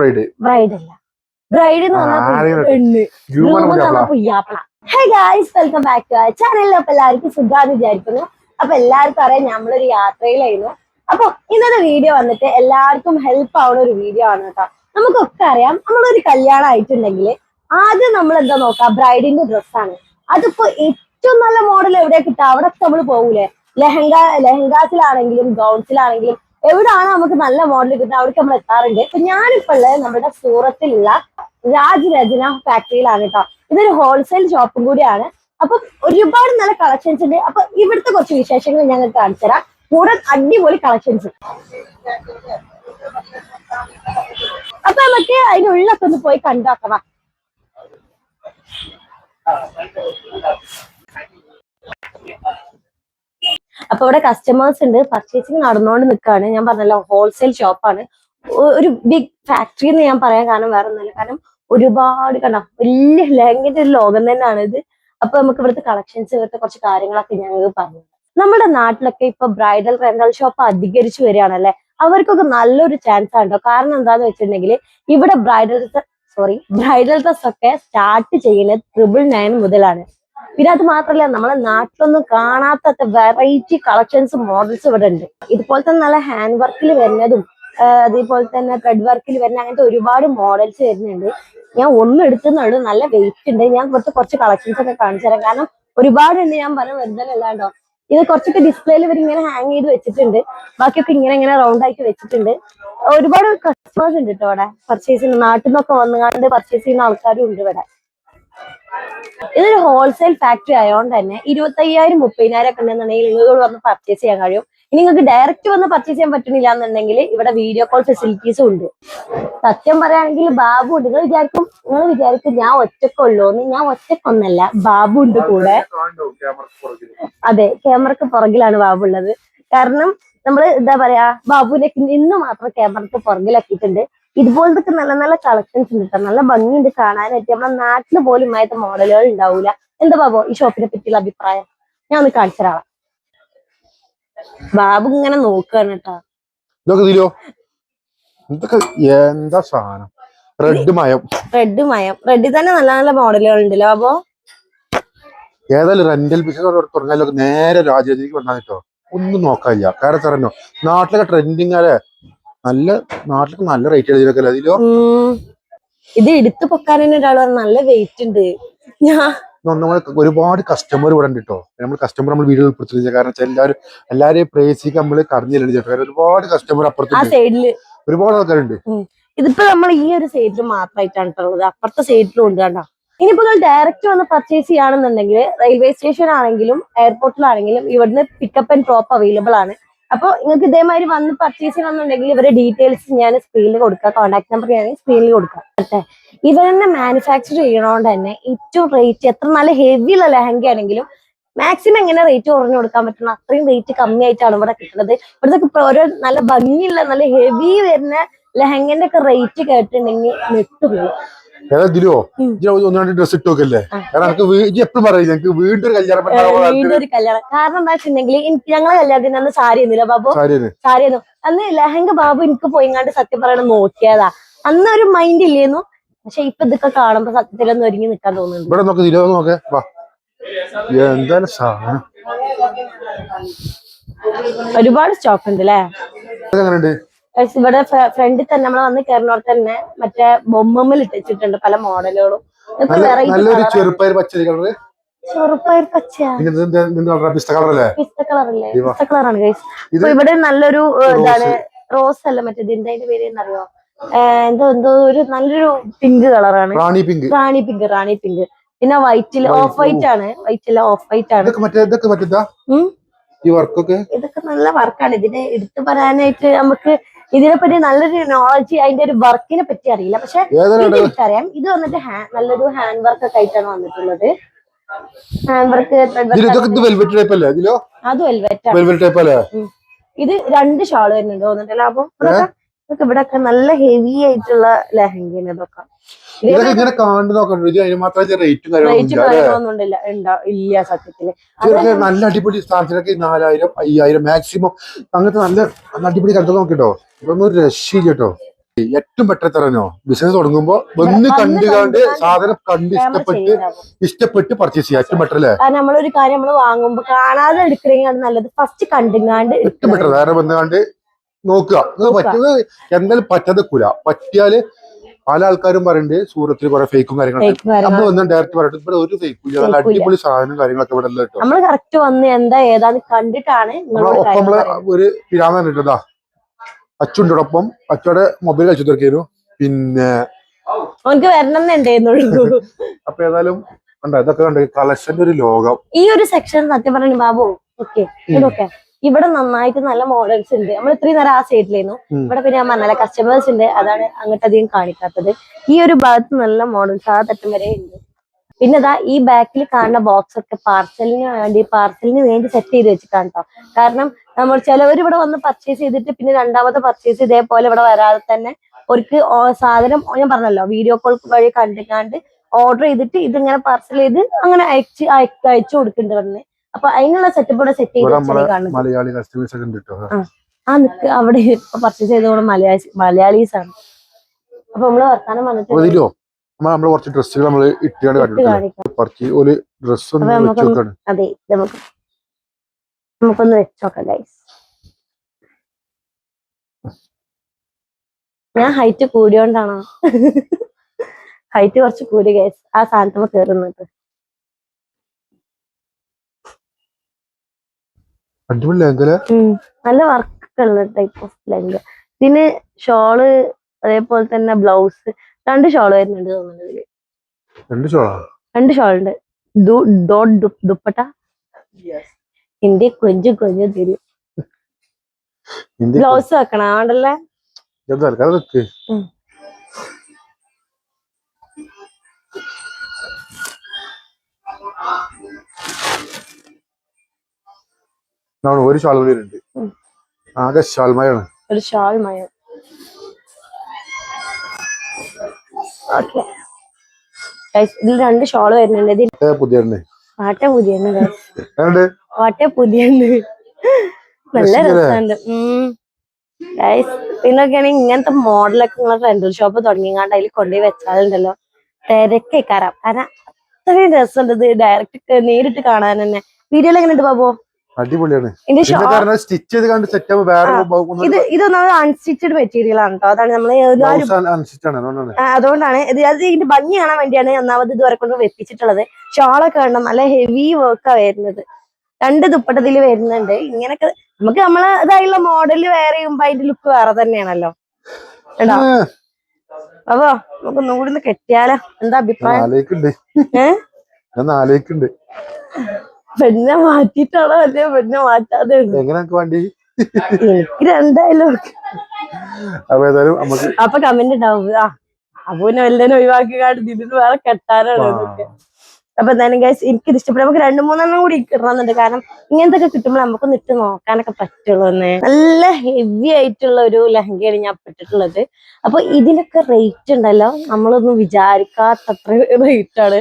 Bride അല്ല, bride എന്ന് പറഞ്ഞാൽ പുയ്യാപ്പള. Hey guys, welcome back to our channel. അപ്പൊ എല്ലാവർക്കും സുഖാന്ന് വിചാരിക്കുന്നു. അപ്പൊ എല്ലാവർക്കും അറിയാം നമ്മളൊരു യാത്രയിലായിരുന്നു. അപ്പൊ ഇന്നത്തെ വീഡിയോ വന്നിട്ട് എല്ലാവർക്കും ഹെൽപ്പ് ആവുന്ന ഒരു വീഡിയോ ആണ് കേട്ടോ. നമുക്കൊക്കെ അറിയാം, നമ്മളൊരു കല്യാണം ആയിട്ടുണ്ടെങ്കിൽ ആദ്യം നമ്മൾ എന്താ നോക്കാം, ബ്രൈഡിന്റെ ഡ്രസ്സാണ്. അതിപ്പോ ഏറ്റവും നല്ല മോഡൽ എവിടെയാ കിട്ടുക, അവിടെ നമ്മൾ പോകൂലേ. ലെഹങ്കാസിലാണെങ്കിലും ഗൗൺസിലാണെങ്കിലും എവിടാണ് നമുക്ക് നല്ല മോഡൽ കിട്ടുന്നത്, അവിടേക്ക് നമ്മൾ എത്താറുണ്ട്. ഇപ്പൊ ഞാനിപ്പോ ഉള്ളത് നമ്മുടെ സൂറത്തിലുള്ള രാജ് രചന ഫാക്ടറിയിലാണ് കേട്ടോ. ഇതൊരു ഹോൾസെയിൽ ഷോപ്പും കൂടിയാണ്. അപ്പൊ ഒരുപാട് നല്ല കളക്ഷൻസ് ഉണ്ട്. അപ്പൊ ഇവിടുത്തെ കുറച്ച് വിശേഷങ്ങൾ ഞങ്ങൾ കാണിച്ചു തരാം. കൂടെ അടിപൊളി കളക്ഷൻസ്. അപ്പൊ നമുക്ക് അതിനുള്ളൊക്കെ ഒന്ന് പോയി കണ്ടാക്കണം. അപ്പൊ ഇവിടെ കസ്റ്റമേഴ്സ് ഉണ്ട്, പർച്ചേസിങ് നടന്നുകൊണ്ട് നിൽക്കുകയാണ്. ഞാൻ പറഞ്ഞല്ലോ ഹോൾസെയിൽ ഷോപ്പാണ്, ഒരു ബിഗ് ഫാക്ടറി എന്ന് ഞാൻ പറയാൻ കാരണം വേറെ ഒന്നുമില്ല. കാരണം ഒരുപാട് കണ്ടോ, വലിയ ലെഹങ്കയുടെ ഒരു ലോകം തന്നെയാണ് ഇത്. അപ്പൊ നമുക്ക് ഇവിടുത്തെ കളക്ഷൻസ്, ഇവിടുത്തെ കുറച്ച് കാര്യങ്ങളൊക്കെ ഞങ്ങൾക്ക് പറഞ്ഞു. നമ്മുടെ നാട്ടിലൊക്കെ ഇപ്പൊ ബ്രൈഡൽ റെന്റൽ ഷോപ്പ് അധികരിച്ചു വരികയാണല്ലേ. അവർക്കൊക്കെ നല്ലൊരു ചാൻസ് ആണ് കേട്ടോ. കാരണം എന്താന്ന് വെച്ചിട്ടുണ്ടെങ്കിൽ ഇവിടെ ബ്രൈഡൽ ഡ്രസ് ഒക്കെ സ്റ്റാർട്ട് ചെയ്യുന്നത് 999 മുതലാണ്. പിന്നെ അത് മാത്രമല്ല, നമ്മളെ നാട്ടിലൊന്നും കാണാത്ത വെറൈറ്റി കളക്ഷൻസ് മോഡൽസ് ഇവിടെ ഉണ്ട്. ഇതുപോലെ തന്നെ നല്ല ഹാൻഡ് വർക്കിൽ വരുന്നതും അതേപോലെ തന്നെ ത്രെഡ് വർക്കിൽ വരുന്ന അങ്ങനത്തെ ഒരുപാട് മോഡൽസ് വരുന്നുണ്ട്. ഞാൻ ഒന്നും എടുത്തുന്നുള്ളൂ, നല്ല വെയിറ്റ് ഉണ്ട്. ഞാൻ കുറച്ച് കളക്ഷൻസ് ഒക്കെ കാണിച്ചു തരാം. കാരണം ഒരുപാടുണ്ട്, ഞാൻ പറഞ്ഞ വെറുതെ അല്ലാണ്ടോ. ഇത് കുറച്ചൊക്കെ ഡിസ്പ്ലേയിൽ ഇവർ ഇങ്ങനെ ഹാങ് ചെയ്ത് വെച്ചിട്ടുണ്ട്, ബാക്കിയൊക്കെ ഇങ്ങനെ റൗണ്ട് ആയിട്ട് വെച്ചിട്ടുണ്ട്. ഒരുപാട് കസ്റ്റമേഴ്സ് ഉണ്ട് കേട്ടോ ഇവിടെ പർച്ചേസ് ചെയ്യുന്ന, നാട്ടിൽ നിന്നൊക്കെ വന്നുകൊണ്ട് പർച്ചേസ് ചെയ്യുന്ന ആൾക്കാരും ഉണ്ട് ഇവിടെ. ഇതൊരു ഹോൾസെയിൽ ഫാക്ടറി ആയതുകൊണ്ട് തന്നെ 25,000 30,000 ഒക്കെ ഉണ്ടെന്നുണ്ടെങ്കിൽ നിങ്ങൾക്ക് വന്ന് പർച്ചേസ് ചെയ്യാൻ കഴിയും. ഇനി നിങ്ങൾക്ക് ഡയറക്റ്റ് വന്ന് പർച്ചേസ് ചെയ്യാൻ പറ്റുന്നില്ല എന്നുണ്ടെങ്കിൽ ഇവിടെ വീഡിയോ കോൾ ഫെസിലിറ്റീസും ഉണ്ട്. സത്യം പറയുകയാണെങ്കിൽ ബാബു ഉണ്ട്. നിങ്ങൾ വിചാരിക്കും ഞാൻ ഒറ്റക്കുള്ളൂന്ന്. ഞാൻ ഒറ്റക്കൊന്നല്ല, ബാബു ഉണ്ട് കൂടെ. അതെ, ക്യാമറക്ക് പുറകിലാണ് ബാബു ഉള്ളത്. കാരണം നമ്മൾ എന്താ പറയാ, ബാബുവിനെ ഇന്ന് മാത്രം ക്യാമറക്ക് പുറകിലാക്കിയിട്ടുണ്ട്. ഇതുപോലത്തെ നല്ല നല്ല കളക്ഷൻസ് ഉണ്ട് കേട്ടോ. നല്ല ഭംഗിയുണ്ട് കാണാനായിട്ട്. നമ്മുടെ നാട്ടിൽ പോലും ആയിട്ട് മോഡലുകൾ ഉണ്ടാവൂല. എന്താ ബാബു ഈ ഷോപ്പിനെ പറ്റിയുള്ള അഭിപ്രായം? ഞാൻ ഒന്ന് കാണിച്ചു തരാം. ബാബു ഇങ്ങനെ നോക്കുകയാണ് കേട്ടോ. റെഡിൽ തന്നെ നല്ല നല്ല മോഡലുകൾ ഉണ്ടല്ലോ ബാബു. ഏതായാലും റെന്റൽ ബിസിനസ് തുടങ്ങാലോ, നേരെ രാജ്യത്തേക്ക് വന്നാൽ കേട്ടോ. ഒന്നും നോക്കാനില്ല. കാരണം സാറോ നാട്ടിലൊക്കെ ട്രെൻഡിങ് അല്ലേ, നാട്ടിലൊക്കെ നല്ല റേറ്റ് എഴുതിയൊക്കെ അതിലോ. ഇത് എടുത്തു പൊക്കാൻ തന്നെ ഒരാൾ നല്ല വെയിറ്റ് ഉണ്ട്. ഒരുപാട് കസ്റ്റമർ ഇവിടെ ഉണ്ട് കേട്ടോ. നമ്മൾ വീഡിയോ ഉൾപ്പെടുത്തില്ല. കാരണം എല്ലാരെയും പ്രൈസിക്ക് നമ്മള് കടന്നില്ല ചേട്ടാ. ഒരുപാട് കസ്റ്റമർ അപ്പുറത്ത് സൈഡില് ഒരുപാട് ആൾക്കാരുണ്ട്. ഇതിപ്പോ നമ്മൾ ഈ ഒരു സൈഡിൽ മാത്രമായിട്ടാണ് ഉള്ളത്, അപ്പുറത്തെ സൈഡിലും ഉണ്ട് കണ്ടോ. ഇനിയിപ്പോ നിങ്ങൾ ഡയറക്റ്റ് വന്ന് പർച്ചേസ് ചെയ്യുകയാണെന്നുണ്ടെങ്കിൽ റെയിൽവേ സ്റ്റേഷൻ ആണെങ്കിലും എയർപോർട്ടിലാണെങ്കിലും ഇവിടുന്ന് പിക്കപ്പ് ആൻഡ് ഡ്രോപ്പ് അവൈലബിൾ ആണ്. അപ്പൊ നിങ്ങൾക്ക് ഇതേമാതിരി വന്ന് പർച്ചേസ് ചെയ്യണമെന്നുണ്ടെങ്കിൽ ഇവരുടെ ഡീറ്റെയിൽസ് ഞാൻ സ്ക്രീനിൽ കൊടുക്കാം, കോൺടാക്ട് നമ്പർ ഞാൻ സ്ക്രീനിൽ കൊടുക്കാം. ഇവർ തന്നെ മാനുഫാക്ചർ ചെയ്യണോണ്ട് തന്നെ ഏറ്റവും റേറ്റ്, എത്ര നല്ല ഹെവി ഉള്ള ലെഹങ്ക ആണെങ്കിലും മാക്സിമം എങ്ങനെ റേറ്റ് കുറഞ്ഞു കൊടുക്കാൻ പറ്റണം അത്രയും റേറ്റ് കമ്മിയായിട്ടാണ് ഇവിടെ കിട്ടുന്നത്. ഇവിടുത്തെ ഓരോ നല്ല ഭംഗിയുള്ള നല്ല ഹെവി വരുന്ന ലെഹങ്കന്റെ ഒക്കെ റേറ്റ് കേട്ടിട്ടുണ്ടെങ്കിൽ നെട്ടുള്ളൂ. ഡ്രസ് ഇട്ടോക്കല്ലേ, വീണ്ടും ഒരു കല്യാണം. കാരണം എന്താ വെച്ചിട്ടുണ്ടെങ്കിൽ ഞങ്ങളെ കല്യാണത്തിന് അന്ന് സാരി ഒന്നുമില്ല ബാബു, സാരി ഒന്നും അന്ന് ലെഹങ്ക ബാബു എനിക്ക് പോയിങ്ങാണ്ട് സത്യം പറയണ നോക്കിയതാ. അന്ന് ഒരു മൈൻഡ് ഇല്ലേന്നു. പക്ഷെ ഇപ്പൊ ഇതൊക്കെ കാണുമ്പോ സത്യത്തിലൊന്നും ഒരുങ്ങി നിക്കാൻ തോന്നുന്നുണ്ട്. ഒരുപാട് സ്റ്റോക്ക് ഉണ്ട് അല്ലേ ഇവിടെ ഫ്രണ്ടിൽ തന്നെ. നമ്മൾ വന്ന് കയറുന്നോടെ തന്നെ മറ്റേ ബൊമ്മയിൽ ഇട്ടിട്ടുണ്ട് പല മോഡലുകളും. ചെറുപ്പയർ പച്ച, പിസ്ത കളറല്ലേ, പിസ്ത കളറാണ് ഗൈസ്. ഇപ്പൊ ഇവിടെ നല്ലൊരു ഇതാണ് റോസ് അല്ല, മറ്റേത് എന്താ പേര് എന്നറിയോ, എന്തോ ഒരു നല്ലൊരു പിങ്ക് കളറാണ്, റാണി പിങ്ക്. പിന്നെ വൈറ്റിൽ ഓഫ് വൈറ്റ് ആണ്, ഓഫ് വൈറ്റ് ആണ്. ഇതൊക്കെ നല്ല വർക്കാണ്. ഇതിനെ എടുത്തു പറയാനായിട്ട് നമുക്ക് ഇതിനെപ്പറ്റി നല്ലൊരു നോളജ്, അതിന്റെ ഒരു വർക്കിനെ പറ്റി അറിയില്ല. പക്ഷെ എനിക്കറിയാം. ഇത് വന്നിട്ട് നല്ലൊരു ഹാൻഡ് വർക്ക് ഒക്കെ ആയിട്ടാണ് വന്നിട്ടുള്ളത്. ഹാൻഡ് വർക്ക്, അത് വെൽവെറ്റ്. ഇത് 2 ഷാള് വരുന്നുണ്ട് തോന്നിട്ടല്ലോ. അപ്പൊ ഇവിടെ ഒക്കെ നല്ല ഹെവി ആയിട്ടുള്ള ലെഹങ്കയാണ് ഇതൊക്കെ. ഇല്ല സത്യത്തില് നല്ല അടിപൊളി സ്ഥാനത്തിനൊക്കെ 4,000 5,000 മാക്സിമം അങ്ങനത്തെ നല്ല അടിപൊളി കണ്ടത് നോക്കിട്ടോ. ഇതൊന്നും രക്ഷയില്ല കേട്ടോ. ഏറ്റവും ബെറ്റർ തരണോ ബിസിനസ് തുടങ്ങുമ്പോ ഒന്ന് കണ്ടുകാണ്ട് സാധനം കണ്ട് ഇഷ്ടപ്പെട്ട് പർച്ചേസ് ചെയ്യാം ഏറ്റവും ബെറ്റർ അല്ലേ. കാരണം നമ്മളൊരു കാര്യം നമ്മൾ വാങ്ങുമ്പോ കാണാതെ എടുക്കണെങ്കിൽ നല്ലത് ഫസ്റ്റ് കണ്ടുകാണ്ട് ഏറ്റവും ബെറ്റർ വേറെ വന്നുകാണ്ട് നോക്കുക. പറ്റുന്നത് എന്തായാലും പറ്റാതെക്കൂല. പറ്റിയാല് പല ആൾക്കാരും പറയുന്നുണ്ട് സൂറത്തിൽ കുറെ ഫേക്കും കാര്യങ്ങളൊക്കെ. നമ്മൾ വന്ന് ഡയറക്റ്റ് പറഞ്ഞിട്ട് ഇവിടെ ഒരു ഫേക്കും ഇല്ല, നല്ല അടിപൊളി സാധനം കാര്യങ്ങളൊക്കെ ഇവിടെ കേട്ടോ. നമ്മൾ കറക്റ്റ് വന്ന് എന്താ ഏതാന്ന് കണ്ടിട്ടാണ് നമ്മള് ഒരു പിരാന്ന് കണ്ടിട്ടാ അച്ചുണ്ടോടൊപ്പം അച്ചോടെ മൊബൈൽ കഴിച്ചു തീർക്കായിരുന്നു. പിന്നെ അവനക്ക് വരണമെന്നുണ്ടായിരുന്നുള്ളൂ. അപ്പൊ ഏതായാലും കണ്ടോ ഇതൊക്കെ കണ്ട് കളക്ഷന്റെ ഒരു ലോകം. ഈ ഒരു സെക്ഷൻ സത്യം പറഞ്ഞു ബാബു ഓക്കെ ഇതൊക്കെ ഇവിടെ നന്നായിട്ട് നല്ല മോഡൽസ് ഉണ്ട്. നമ്മൾ ഇത്രയും നേരം ആ സൈഡിലായിരുന്നു. ഇവിടെ പിന്നെ ഞാൻ പറഞ്ഞ കസ്റ്റമേഴ്സ് ഉണ്ട്, അതാണ് അങ്ങോട്ട് അധികം കാണിക്കാത്തത്. ഈ ഒരു ഭാഗത്ത് നല്ല മോഡൽസ് ആ തട്ടം വരെ ഉണ്ട്. പിന്നെ ഇതാ ഈ ബാക്കിൽ കാണുന്ന ബോക്സ് ഒക്കെ പാർസലിന് വേണ്ടി സെറ്റ് ചെയ്ത് വെച്ചിട്ടാണ് കേട്ടോ. കാരണം നമ്മൾ ചിലവർ ഇവിടെ വന്ന് പർച്ചേസ് ചെയ്തിട്ട് പിന്നെ രണ്ടാമത്തെ പർച്ചേസ് ഇതേപോലെ ഇവിടെ വരാതെ തന്നെ അവർക്ക് സാധനം ഞാൻ പറഞ്ഞല്ലോ വീഡിയോ കോൾ വഴി കണ്ടുകാണ്ട് ഓർഡർ ചെയ്തിട്ട് ഇതിങ്ങനെ പാർസൽ ചെയ്ത് അങ്ങനെ അയച്ചു കൊടുക്കുന്നുണ്ട് പറഞ്ഞ്. അപ്പൊ അതിനുള്ള സെറ്റപ്പ് ഇവിടെ സെറ്റ് ചെയ്ത് മലയാളി കസ്റ്റമേഴ്സ് ഒക്കെ ഉണ്ട് കേട്ടോ. അവിടെ പർച്ചേസ് ചെയ്തോടെ മലയാളീസ് ആണ്. അപ്പൊ നമ്മള് വർത്താനം വന്നിട്ട് നമ്മള് കുറച്ച് ഡ്രസ്സുകൾ നമ്മള് അതെ നമുക്കൊന്ന് വെച്ചോക്കാം ഗൈസ്. ഞാൻ ഹൈറ്റ് കൂടിയോണ്ടാണോ? ഹൈറ്റ് കുറച്ച് കൂടി ഗൈസ് ആ സാധനത്തുമ്പോ കേറുന്നത്. നല്ല വർക്ക് ഉള്ള ടൈപ്പ് ഓഫ് ലെങ്ക. ഇതിന് ഷോള് അതേപോലെ തന്നെ ബ്ലൗസ് 2 ഷോള് വരുന്നുണ്ട് തോന്നുന്നത്. 2 ഷോൾ ഉണ്ട്. ദുപ്പട്ട ഹിന്ദി കൊഞ്ചു തരും. ബ്ലൗസ് വെക്കണം ആണ്ടല്ലേ. ഒരു ഷാൾ കൂടി ഉണ്ട്. ആകെ ഷാൾമയാണ്. ഒരു ഷാൾമയ. ഓക്കെ ഇതിൽ 2 ഷോള് വരുന്നുണ്ട്. ഇതിൽ പാട്ട പുതിയ നല്ല രസമുണ്ട്. പിന്നൊക്കെയാണെങ്കിൽ ഇങ്ങനത്തെ മോഡലൊക്കെ നിങ്ങൾ റെന്റൽ ഷോപ്പ് തുടങ്ങിങ്ങാണ്ട് അതിൽ കൊണ്ടുപോയി വെച്ചാലുണ്ടല്ലോ തിരക്കേക്കാരാം. കാരണം അത്രയും രസമുണ്ട് ഇത് ഡയറക്റ്റ് നേരിട്ട് കാണാൻ തന്നെ. വീഡിയോയിൽ എങ്ങനെ ഉണ്ട് ബാബു? അടിപൊളിയാണ്. ഇതൊന്നും അൺസ്റ്റിച്ചഡ് മെറ്റീരിയൽ ആണ് കേട്ടോ. അതാണ് നമ്മള് അതുകൊണ്ടാണ് ഇതിന്റെ ഭംഗി കാണാൻ വേണ്ടിയാണ് ഒന്നാമത് ഇതുവരെ കൊണ്ട് വെപ്പിച്ചിട്ടുള്ളത്. ഷോളൊക്കെ കാണണം നല്ല ഹെവി വർക്കാ വരുന്നത്. 2 ദുപ്പട്ടത്തിൽ വരുന്നുണ്ട്. ഇങ്ങനൊക്കെ നമുക്ക് നമ്മളെ ഇതായുള്ള മോഡല് വേറെ ചെയ്യുമ്പോ അതിന്റെ ലുക്ക് വേറെ തന്നെയാണല്ലോ. കേട്ടോ അപ്പൊ നമുക്ക് ഒന്നുകൂടി ഒന്ന് കെട്ടിയാലോ? എന്താ അഭിപ്രായം? പെണ്ണെ മാറ്റിട്ടാണോ അല്ലേ പെണ്ണെ മാറ്റാതെ? എനിക്ക് രണ്ടായാലും അപ്പൊ കമന്റ് ഉണ്ടാവും അപ്പൂനെ വല്ലതും ഒഴിവാക്കി കാട്ടി ഇതിന് വേറെ കെട്ടാനാണ് ഇതൊക്കെ. അപ്പൊ എന്തായാലും ഗൈസ് എനിക്കിത് ഇഷ്ടപ്പെട്ടു. നമുക്ക് 2-3 കൂടി ഇടണമെന്നുണ്ട്. കാരണം ഇങ്ങനത്തെ ഒക്കെ കിട്ടുമ്പോൾ നമുക്കൊന്ന് ഇട്ട് നോക്കാനൊക്കെ പറ്റുള്ളൂ. നല്ല ഹെവി ആയിട്ടുള്ള ഒരു ലഹങ്കയാണ് ഞാൻ ഇട്ടിട്ടുള്ളത്. അപ്പൊ ഇതിനൊക്കെ റേറ്റ് ഉണ്ടല്ലോ നമ്മളൊന്നും വിചാരിക്കാത്തത്ര റേറ്റ് ആണ്.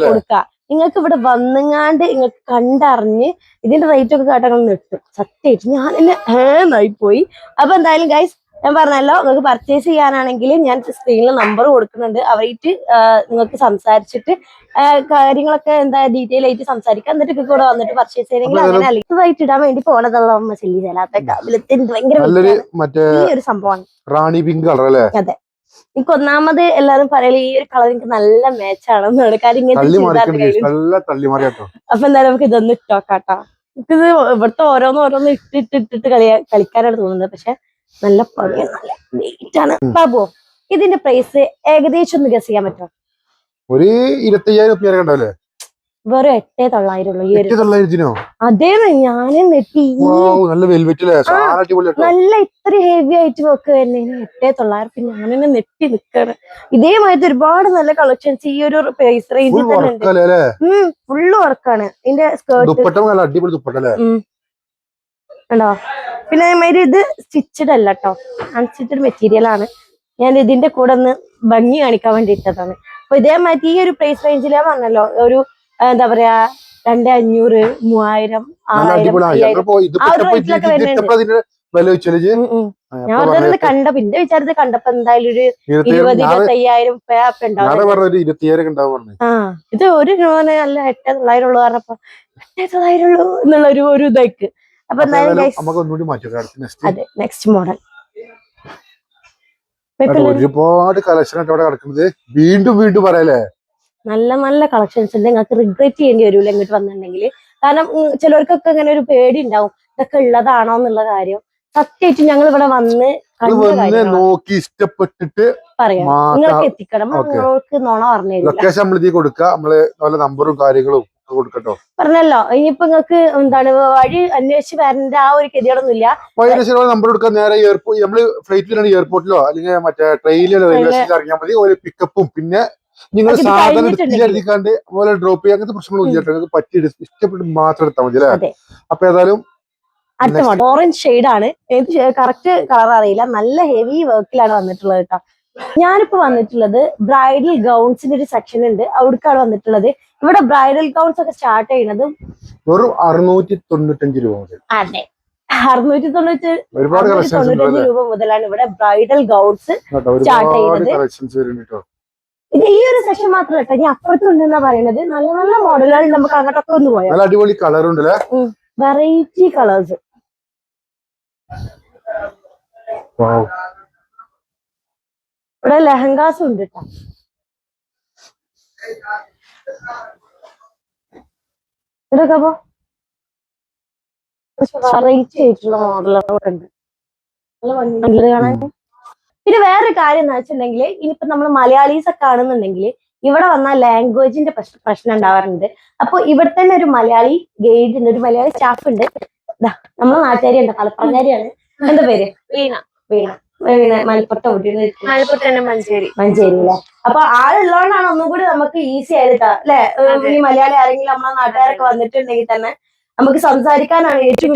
കൊടുക്കാം. നിങ്ങൾക്ക് ഇവിടെ വന്നുങ്ങാണ്ട് നിങ്ങൾക്ക് കണ്ടറിഞ്ഞ് ഇതിന്റെ റേറ്റ് ഒക്കെ കേട്ടാൽ നെട്ടും. സത്യമായിട്ട് ഞാൻ എന്നെ ഏന്നായിപ്പോയി. അപ്പൊ എന്തായാലും ഗൈസ് ഞാൻ പറഞ്ഞല്ലോ നിങ്ങൾക്ക് പർച്ചേസ് ചെയ്യാനാണെങ്കിൽ ഞാൻ സ്ക്രീനിൽ നമ്പർ കൊടുക്കുന്നുണ്ട്. അവരായിട്ട് നിങ്ങൾക്ക് സംസാരിച്ചിട്ട് കാര്യങ്ങളൊക്കെ എന്താ ഡീറ്റെയിൽ ആയിട്ട് സംസാരിക്കാം. എന്നിട്ട് കൂടെ വന്നിട്ട് പർച്ചേസ് ചെയ്യണമെങ്കിൽ അങ്ങനെ അലിതായിട്ട് ഇടാൻ വേണ്ടി പോണതുള്ള ചെല്ലി ചെല്ലാത്ത കാവിലത്തിന് ഭയങ്കര ഈ ഒരു സംഭവമാണ്. റാണി പിങ്ക് കളർ അല്ലേ? അതെ. എനിക്ക് ഒന്നാമത് എല്ലാരും പറയല ഈ ഒരു കളർ എനിക്ക് നല്ല മാച്ചാണെന്നാണ്. കാര്യം അപ്പൊ എന്തായാലും നമുക്ക് ഇതൊന്ന് ഇട്ടോക്കാട്ടോ. എനിക്കിത് ഇവിടുത്തെ ഓരോന്ന് ഇട്ടിട്ട് കളിക്കാനാണ് തോന്നുന്നത്. പക്ഷെ നല്ല പഴയ നല്ല വെയിറ്റ് ആണ്. ബാബു ഇതിന്റെ പ്രൈസ് ഏകദേശം ഒന്ന് ഗസ് ചെയ്യാൻ പറ്റുമോ? ഒരു 25,000 വെറും 8,900 അതേന്ന് ഞാനും നെട്ടി. നല്ല ഇത്ര ഹെവി ആയിട്ട് വെക്ക് വരുന്നതിന് 8,900 ഞാനെന്നെ നെട്ടി നിക്കാണ്. ഇതേമാതിരി ഒരുപാട് നല്ല കളക്ഷൻസ് ഈ ഒരു പ്രൈസ് റേഞ്ചിൽ തന്നെ ഉണ്ട്. ഫുള്ള് വർക്കാണ് ഇതിന്റെ സ്കേർട്ട് ഉണ്ടോ. പിന്നെ അതേമാതിരി ഇത് സ്റ്റിച്ചഡ് അല്ല കേട്ടോ, അൺസ്റ്റിച്ചഡ് മെറ്റീരിയൽ ആണ്. ഞാൻ ഇതിന്റെ കൂടെ ഒന്ന് ഭംഗി കാണിക്കാൻ വേണ്ടി ഇട്ടതാണ്. അപ്പൊ ഇതേമാതിരി ഈ ഒരു പ്രൈസ് റേഞ്ചിൽ ഞാൻ പറഞ്ഞല്ലോ ഒരു എന്താ പറയാ 2,500, 3,000, 6,000, 5,000 ആ ഒരു റേറ്റിലൊക്കെ വരുന്നുണ്ട്. വില വെച്ചാല് ഞാൻ പറഞ്ഞത് കണ്ട പിന്നെ വിചാരിച്ചത് കണ്ടപ്പോ എന്തായാലും ഒരു 20-25,000 ഉണ്ടാവും. 20,000 ഉണ്ടാവും പറഞ്ഞു. ഇത് ഒരു രൂപനെ അല്ല 8,900 ഉള്ളു പറഞ്ഞപ്പോ 8,900 ഉള്ളൂ എന്നുള്ള ഒരു ഇതായിക്ക്. അപ്പൊ അതെ നെക്സ്റ്റ് മോഡൽ ഒരുപാട് കളക്ഷൻ ആയിട്ട് അവിടെ കിടക്കുന്നത്. വീണ്ടും വീണ്ടും പറയാലേ നല്ല നല്ല കളക്ഷൻസ് ഉണ്ട്. നിങ്ങൾക്ക് റിഗ്രറ്റ് ചെയ്യേണ്ടി വരൂല ഇങ്ങോട്ട് വന്നിട്ടുണ്ടെങ്കിൽ. കാരണം ചിലർക്കൊക്കെ ഇങ്ങനെ ഒരു പേടി ഉണ്ടാവും ഇതൊക്കെ ഉള്ളതാണോ എന്നുള്ള കാര്യം. സത്യമായിട്ട് ഞങ്ങൾ ഇവിടെ വന്ന് നോക്കി ഇഷ്ടപ്പെട്ടിട്ട് പറയാം, നിങ്ങൾക്ക് എത്തിക്കണം. നിങ്ങൾക്ക് നുണ പറഞ്ഞു ലൊക്കേഷൻ നമ്മൾ കൊടുക്കുക, നമ്മള് നല്ല നമ്പറും കാര്യങ്ങളും കൊടുക്കട്ടോ. പറഞ്ഞല്ലോ ഇനിയിപ്പോ നിങ്ങൾക്ക് എന്താണ് വഴി അന്വേഷിച്ച് വരേണ്ട ആ ഒരു ഗതിയോടൊന്നും ഇല്ല. നമ്പർ കൊടുക്കാൻ നേരെ എയർപോർട്ട്, നമ്മള് ഫ്ലൈറ്റിലാണ് എയർപോർട്ടിലോ അല്ലെങ്കിൽ മറ്റേ ട്രെയിനിലോ റെയിൽവേ സ്റ്റേഷനിൽ ഇറങ്ങിയാൽ മതി. ഒരു പിക്കപ്പും പിന്നെ നിങ്ങൾ സാധനം എടുത്തിക്കാണ്ട് അതുപോലെ ഡ്രോപ്പ് ചെയ്യാൻ അങ്ങനത്തെ പ്രശ്നങ്ങളൊന്നും ഇല്ല. നിങ്ങൾക്ക് പറ്റി ഇഷ്ടപ്പെട്ട് മാത്രം എടുത്താൽ മതി അല്ലേ. അപ്പൊ ഏതായാലും അടുത്ത മോഡൽ ഓറഞ്ച് ഷെയ്ഡ് ആണ്. കറക്റ്റ് കളർ അറിയില്ല. നല്ല ഹെവി വർക്കിലാണ് വന്നിട്ടുള്ളത് കേട്ടോ. ഞാനിപ്പോ വന്നിട്ടുള്ളത് ബ്രൈഡൽ ഗൗൺസിന്റെ ഒരു സെക്ഷൻ ഉണ്ട്, അവിടേക്കാണ് വന്നിട്ടുള്ളത്. ഇവിടെ ബ്രൈഡൽ ഗൗൺസ് ഒക്കെ സ്റ്റാർട്ട് ചെയ്യുന്നത് വെറും 695 രൂപ മുതൽ. അതെ 695 രൂപ മുതലാണ് ഇവിടെ ബ്രൈഡൽ ഗൗൺസ് സ്റ്റാർട്ട് ചെയ്യുന്നത്. ഇത് ഈ ഒരു സെക്ഷൻ മാത്രമല്ല കേട്ടോ, ഇനി അപ്പുറത്തുണ്ടെന്നാ പറയുന്നത്. നല്ല നല്ല മോഡലുകൾ നമുക്ക് അങ്ങോട്ടൊക്കെ ഒന്ന് പോയാൽ അടിപൊളി കളർ ഉണ്ടല്ലേ, വെറൈറ്റി കളേഴ്സ്. ഇവിടെ ലെഹങ്കാസ് ഉണ്ട് കേട്ടോ. ഇതൊക്കെ അപ്പൊ വെറൈറ്റി ആയിട്ടുള്ള മോഡലൊക്കെ ഉണ്ട്, നല്ലത് കാണാൻ. പിന്നെ വേറൊരു കാര്യം എന്ന് വെച്ചിട്ടുണ്ടെങ്കിൽ ഇനിയിപ്പോ നമ്മൾ മലയാളീസ് ഒക്കെ ആണെന്നുണ്ടെങ്കിൽ ഇവിടെ വന്നാൽ ലാംഗ്വേജിന്റെ പ്രശ്നം ഉണ്ടാവാറുണ്ട്. അപ്പൊ ഇവിടെ തന്നെ ഒരു മലയാളി ഗൈഡ് ഉണ്ട്, ഒരു മലയാളി സ്റ്റാഫ് ഉണ്ട്. നമ്മളെ നാട്ടുകാരി ഉണ്ട്, മലപ്പുറംകാരിയാണ്. എന്താ പേര്? വീണ. വീണ മലപ്പുറത്ത് തന്നെ മഞ്ചേരിയിലെ. അപ്പൊ ആളുള്ളതുകൊണ്ടാണ് ഒന്നും കൂടി നമുക്ക് ഈസി ആയിട്ട് അല്ലെ. ഈ മലയാളി ആരെങ്കിലും നമ്മളെ നാട്ടുകാരൊക്കെ വന്നിട്ടുണ്ടെങ്കിൽ തന്നെ നമുക്ക് സംസാരിക്കാനാണ് ഏറ്റവും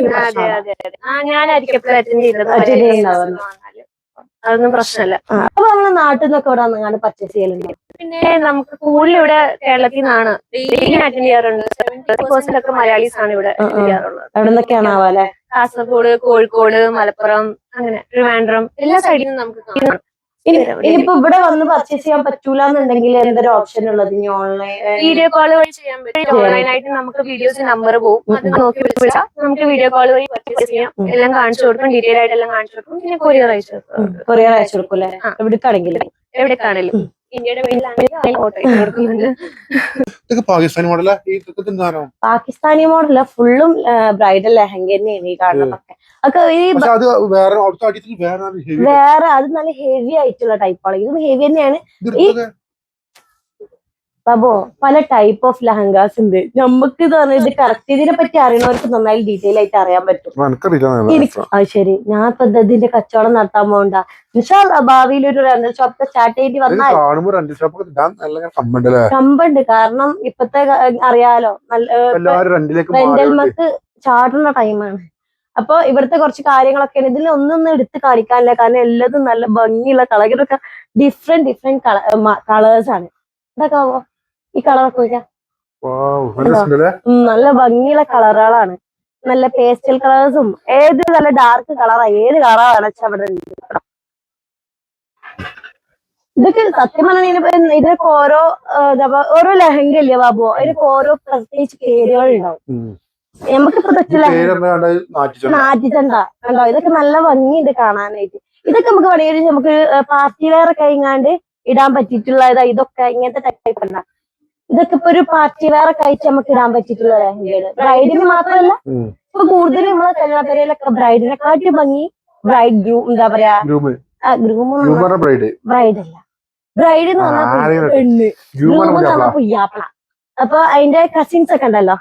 അതൊന്നും പ്രശ്നമല്ല. അപ്പൊ നമ്മള് നാട്ടിൽ നിന്നൊക്കെ ഇവിടെ വന്നാണ് പർച്ചേസ് ചെയ്യലുണ്ട്. പിന്നെ നമുക്ക് കൂടുതൽ ഇവിടെ കേരളത്തിൽ നിന്നാണ് അറ്റൻഡ് ചെയ്യാറുണ്ട്. മലയാളീസ് ആണ് ഇവിടെ ചെയ്യാറുള്ളത്. എവിടെ നിന്നൊക്കെയാണ് ആവാല്ലേ? കാസർഗോഡ്, കോഴിക്കോട്, മലപ്പുറം, അങ്ങനെ ട്രിവാൻഡ്രം എല്ലാ സൈഡിൽ നിന്നും നമുക്ക് കാണാം. ഇനിയിപ്പോ ഇവിടെ വന്ന് പർച്ചേസ് ചെയ്യാൻ പറ്റൂല എന്നുണ്ടെങ്കിൽ എന്തൊരു ഓപ്ഷൻ ഉള്ളത്? ഇനി ഓൺലൈൻ വീഡിയോ കോൾ വഴി ചെയ്യാൻ പറ്റും. ഓൺലൈനായിട്ട് നമുക്ക് വീഡിയോസ് നമ്പർ പോകും, അത് നോക്കി വിളിച്ചാൽ നമുക്ക് വീഡിയോ കോൾ വഴി പർച്ചേസ് ചെയ്യാം. എല്ലാം കാണിച്ചു കൊടുക്കും, ഡീറ്റെയിൽ ആയിട്ട് എല്ലാം കാണിച്ചു കൊടുക്കും. പിന്നെ കൊറിയർ അയച്ചു കൊടുക്കും. കൊറിയർ അയച്ചു കൊടുക്കും അല്ലെ? എവിടേക്കാണെങ്കിലും എവിടേക്കാണെങ്കിലും. ഇന്ത്യയുടെ വീട്ടിലാണെങ്കിൽ ഓട്ടോ അയച്ചു കൊടുക്കുന്നുണ്ട്. പാകിസ്ഥാനി മോഡല് ഫുള്ളും ബ്രൈഡൽ ലെഹങ്ക തന്നെയാണ് ഈ കാണുന്നതൊക്കെ. വേറെ അത് നല്ല ഹെവി ആയിട്ടുള്ള ടൈപ്പാണ്. ഇതും ഹെവി തന്നെയാണ്. ഈ ബാബോ പല ടൈപ്പ് ഓഫ് ലെഹങ്കാസ് ഉണ്ട്. നമുക്ക് ഇത് കറക്റ്റ് ഇതിനെ പറ്റി അറിയണവർക്ക് നന്നായി ഡീറ്റെയിൽ ആയിട്ട് അറിയാൻ പറ്റും. അത് ശരി, ഞാൻ ഇപ്പൊ ഇതിന്റെ കച്ചവടം നടത്താൻ പോകണ്ട. ഭാവിയിൽ ഒരു റെന്റൽ ഷോപ്പ് സ്റ്റാർട്ട് ചെയ്യേണ്ടി വന്നാൽ കമ്പുണ്ട്. കാരണം ഇപ്പത്തെ അറിയാലോ, റെന്റൽമക്ക് ചാടുന്ന ടൈമാണ്. അപ്പൊ ഇവിടുത്തെ കുറച്ച് കാര്യങ്ങളൊക്കെയാണ്. ഇതിൽ ഒന്നൊന്നും എടുത്ത് കാണിക്കാനില്ല, കാരണം എല്ലാതും നല്ല ഭംഗിയുള്ള കളർ. ഇതൊക്കെ ഡിഫറെന്റ് കളേഴ്സ് ആണ്. ഇതൊക്കെ ഈ കളറൊക്കെ നല്ല ഭംഗിയുള്ള കളറുകളാണ്. നല്ല പേസ്റ്റൽ കളേഴ്സും ഏത് നല്ല ഡാർക്ക് കളറാ, ഏത് കളറാണ് അവിടെ ഉണ്ട്. ഇതൊക്കെ സത്യം പറഞ്ഞാൽ ഇതിനൊക്കെ ഓരോ ലെഹങ്ക ഇല്ലേ ബാബു, അതിനൊക്കെ ഓരോ പ്രത്യേകിച്ച് പേരുകൾ ഉണ്ടാവും. നമുക്കിപ്പോ നാറ്റിച്ചണ്ട കണ്ടോ, ഇതൊക്കെ നല്ല ഭംഗിയുണ്ട് കാണാനായിട്ട്. ഇതൊക്കെ നമുക്ക് വേണമെങ്കിൽ നമുക്ക് പാർട്ടി വെയർ ഒക്കെ ഇങ്ങാണ്ട് ഇടാൻ പറ്റിയിട്ടുള്ള ഇതൊക്കെ ഇങ്ങനത്തെ ടൈപ്പ് ഉണ്ടാ. ഇതൊക്കെ ഇപ്പൊ ഒരു പാർട്ടി വെയർ ഒക്കെ അയച്ച് നമുക്ക് ഇടാൻ പറ്റിയിട്ടുള്ള ലെഹങ്കയാണ്. ബ്രൈഡിന് മാത്രമല്ല, ഇപ്പൊ കൂടുതലും നമ്മളെ കല്യാണപ്പരയിലൊക്കെ ബ്രൈഡിനെക്കാട്ടി ഭംഗി ബ്രൈഡ് ഗ്രൂം, എന്താ പറയാ ബ്രൈഡ് അല്ല, ബ്രൈഡ് എന്ന് പറഞ്ഞാൽ പെണ്ണ്, ഗ്രൂം എന്ന് പറഞ്ഞാൽ പുയ്യാപ്പള. അപ്പൊ അതിന്റെ കസിൻസ് ഒക്കെ ഉണ്ടല്ലോ,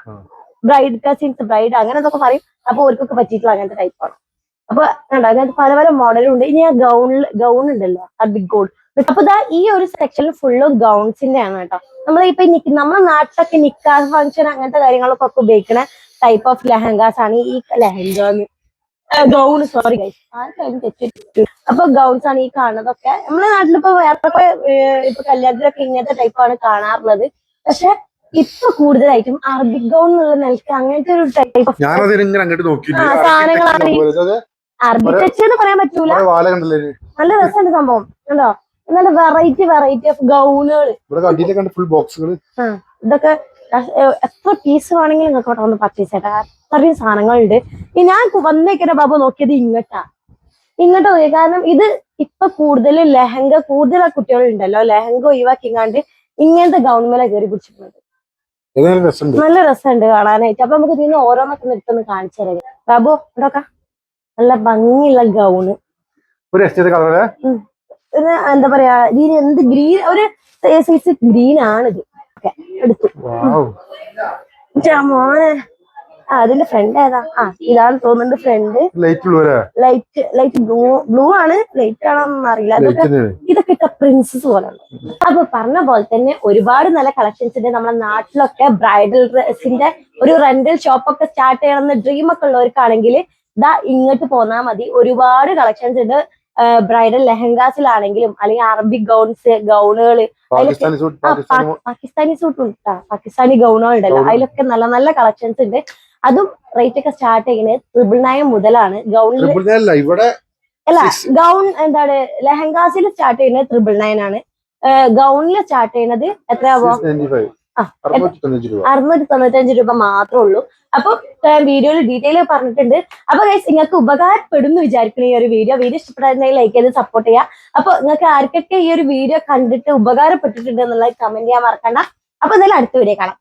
ബ്രൈഡ് കസിൻസ്, ബ്രൈഡ് അങ്ങനെ എന്തൊക്കെ പറയും. അപ്പൊ അവർക്കൊക്കെ പറ്റിയിട്ടുള്ള അങ്ങനത്തെ ടൈപ്പാണ്. അപ്പൊ കണ്ടോ അതിനകത്ത് പല പല മോഡലും ഉണ്ട്. ഇനി ആ ഗൗൺ ഉണ്ടല്ലോ, അറബിക് ഗൗൺ. അപ്പൊ ഇതാ ഈ ഒരു സെക്ഷനിൽ ഫുള്ളും ഗൗൺസിന്റെ ആണ് കേട്ടോ. നമ്മളിപ്പോ നമ്മുടെ നാട്ടിലൊക്കെ നിക്കാഹ് ഫംഗ്ഷൻ അങ്ങനത്തെ കാര്യങ്ങളൊക്കെ ഉപയോഗിക്കുന്ന ടൈപ്പ് ഓഫ് ലെഹങ്കാസ് ആണ് ഈ ഗൗൺ. സോറി ഗൈസ്, അപ്പൊ ഗൗൺസ് ആണ് ഈ കാണുന്നതൊക്കെ. നമ്മുടെ നാട്ടിലിപ്പോ വേറെ ഇപ്പൊ കല്യാണത്തിലൊക്കെ ഇങ്ങനത്തെ ടൈപ്പാണ് കാണാറുള്ളത്. പക്ഷെ ഇപ്പൊ കൂടുതലായിട്ടും അറബിക് ഗൗൺ എന്നുള്ള നിലയ്ക്ക് അങ്ങനത്തെ ഒരു ടൈപ്പ് ഓഫ് സാധനങ്ങളാണ് അറബി ടച്ച് എന്ന് പറയാൻ പറ്റൂല. കുറെ വാല കണ്ടല്ലേ നല്ല രസമുണ്ട് സംഭവം കണ്ടോ. നല്ല വെറൈറ്റി ഓഫ് ഗൗണുകൾ ഇവിടെ അടിയിലെ കണ്ട ഫുൾ ബോക്സുകൾ. ഇതൊക്കെ എത്ര പീസ് വേണമെങ്കിലും നിങ്ങൾക്ക് ഇവിടെ വന്ന് പർച്ചേസ് ചെയ്യട്ടെ. അത്രയും സാധനങ്ങളുണ്ട്. ഞാൻ വന്നേക്കന്നെ ബാബു നോക്കിയത് ഇങ്ങോട്ട് പോയി. കാരണം ഇത് ഇപ്പൊ കൂടുതൽ ലെഹങ്ക കൂടുതൽ കുട്ടികളുണ്ടല്ലോ, ലെഹങ്ക ഒഴിവാക്കിങ്ങാണ്ട് ഇങ്ങനത്തെ ഗൗൺമേലെ കയറി പിടിച്ചിട്ടുണ്ട്. നല്ല രസമുണ്ട് കാണാനായിട്ട്. അപ്പൊ നമുക്ക് ഇതിന് ഓരോന്നൊക്കെ നിർത്തുന്ന കാണിച്ചു തരാം. ബാബു ഇതൊക്കെ നല്ല ഭംഗിയുള്ള ഗൗണ്. എന്താ പറയാ, ഇതിന് എന്ത് ഗ്രീൻ, ഒരു സൈസ് ഗ്രീൻ ആണിത്. എടുത്തു മോനെ. അതിന്റെ ഫ്രണ്ട് ഏതാ? ഇതാണ് തോന്നുന്നുണ്ട് ഫ്രണ്ട്. ലൈറ്റ് ബ്ലൂ ആണ്. ലൈറ്റ് ആണോന്നൊന്നും അറിയില്ല. ഇതൊക്കെ പ്രിൻസസ് പോലെയാണ്. അപ്പൊ പറഞ്ഞ പോലെ തന്നെ ഒരുപാട് നല്ല കളക്ഷൻസ് ഉണ്ട്. നമ്മുടെ നാട്ടിലൊക്കെ ബ്രൈഡൽ ഡ്രസ്സിന്റെ ഒരു റെന്റൽ ഷോപ്പൊക്കെ സ്റ്റാർട്ട് ചെയ്യണമെന്ന് ഡ്രീം ഒക്കെ ഉള്ളവർക്കാണെങ്കിൽ ദാ ഇങ്ങോട്ട് പോന്നാൽ മതി. ഒരുപാട് കളക്ഷൻസ് ഉണ്ട്. ബ്രൈഡൽ ലെഹങ്കാസിലാണെങ്കിലും അല്ലെങ്കിൽ അറബിക് ഗൗണുകള്, പാകിസ്ഥാനി സൂട്ട് ഉണ്ട്, പാകിസ്ഥാനി ഗൗണുകൾ ഉണ്ടല്ലോ, അതിലൊക്കെ നല്ല നല്ല കളക്ഷൻസ് ഉണ്ട്. അതും റേറ്റ് ഒക്കെ സ്റ്റാർട്ട് ചെയ്യുന്നത് 999 മുതലാണ്. ഗൗണിൽ അല്ല, ഗൗൺ എന്താണ് ലെഹങ്കാസിൽ സ്റ്റാർട്ട് ചെയ്യുന്നത് 999 ആണ്. ഗൗണിൽ സ്റ്റാർട്ട് ചെയ്യുന്നത് എത്രയാവോ? 695 രൂപ മാത്രമേ ഉള്ളൂ. അപ്പൊ വീഡിയോയിൽ ഡീറ്റെയിൽ പറഞ്ഞിട്ടുണ്ട്. അപ്പൊ ഗൈസ് നിങ്ങൾക്ക് ഉപകാരപ്പെടുന്നു വിചാരിക്കുന്നു ഈ ഒരു വീഡിയോ ഇഷ്ടപ്പെടാറുണ്ടെങ്കിൽ ലൈക്ക് ചെയ്ത് സപ്പോർട്ട് ചെയ്യാം. അപ്പൊ നിങ്ങൾക്ക് ആർക്കൊക്കെ ഈ ഒരു വീഡിയോ കണ്ടിട്ട് ഉപകാരപ്പെട്ടിട്ടുണ്ട് എന്നുള്ളത് കമന്റ് ചെയ്യാൻ മറക്കണ്ട. അപ്പൊ എന്തായാലും അടുത്ത വീഡിയോ കാണാം.